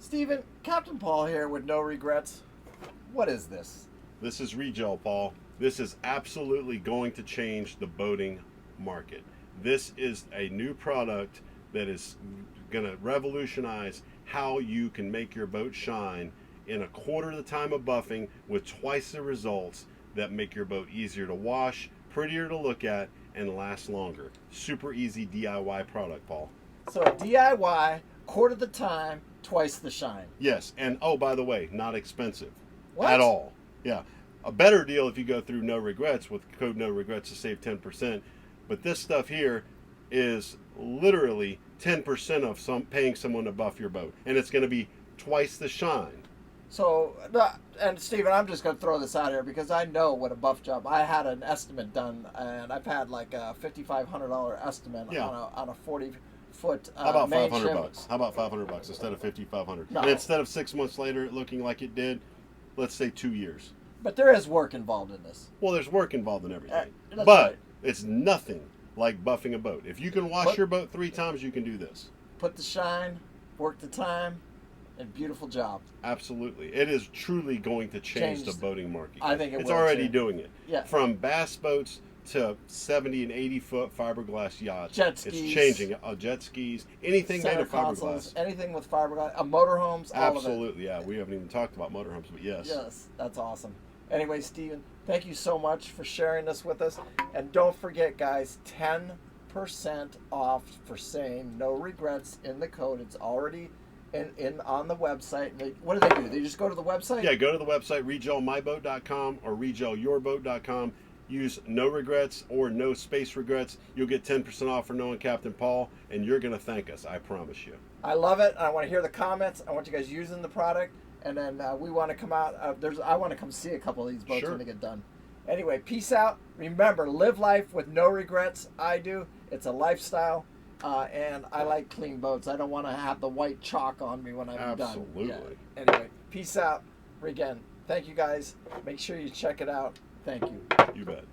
Stephen, Captain Paul here with No Regrets. What is this? This is Regel, Paul. This is absolutely going to change the boating market. This is a new product that is going to revolutionize how you can make your boat shine in a quarter of the time of buffing with twice the results that make your boat easier to wash, prettier to look at, and last longer. Super easy DIY product, Paul. So a DIY, quarter the time, twice the shine. Yes, and oh, by the way, not expensive What? at all. Yeah, a better deal if you go through No Regrets with code No Regrets to save 10%. But this stuff here is literally 10% of paying someone to buff your boat, and it's going to be twice the shine. So, and Stephen, I'm just going to throw this out here because I know what a buff job. I had an estimate done, and I've had like a $5,500 estimate on a 40-foot How about main $500 ship. bucks? How about $500 instead of $5,500? No. And instead of 6 months later it looking like it did, let's say 2 years. But there is work involved in this. Well, there's work involved in everything, That's but right. it's nothing like buffing a boat. If you can wash your boat 3 times, you can do this. Put the shine, work the time, and beautiful job. Absolutely. It is truly going to change the Changed. boating market. I think it's will, already too. doing it. Yeah. From bass boats to 70 and 80 foot fiberglass yachts. Jet skis. It's changing. Jet skis. Anything made Center of consoles, fiberglass. anything with fiberglass, motorhomes, all of it. Absolutely, yeah. We haven't even talked about motorhomes, but yes. Yes, that's awesome. Anyway, Stephen, thank you so much for sharing this with us. And don't forget, guys, 10% off for saying No Regrets in the code. It's already in on the website. What do? They just go to the website? Yeah, go to the website, regelmyboat.com or regelyourboat.com. Use No Regrets or No Space Regrets. You'll get 10% off for knowing Captain Paul, and you're going to thank us, I promise you. I love it. I want to hear the comments. I want you guys using the product. And then we want to come out. I want to come see a couple of these boats when they get done. Anyway, peace out. Remember, live life with no regrets. I do. It's a lifestyle. And I like clean boats. I don't want to have the white chalk on me when I'm done. Absolutely. Yeah. Anyway, peace out. Again, thank you guys. Make sure you check it out. Thank you. You bet.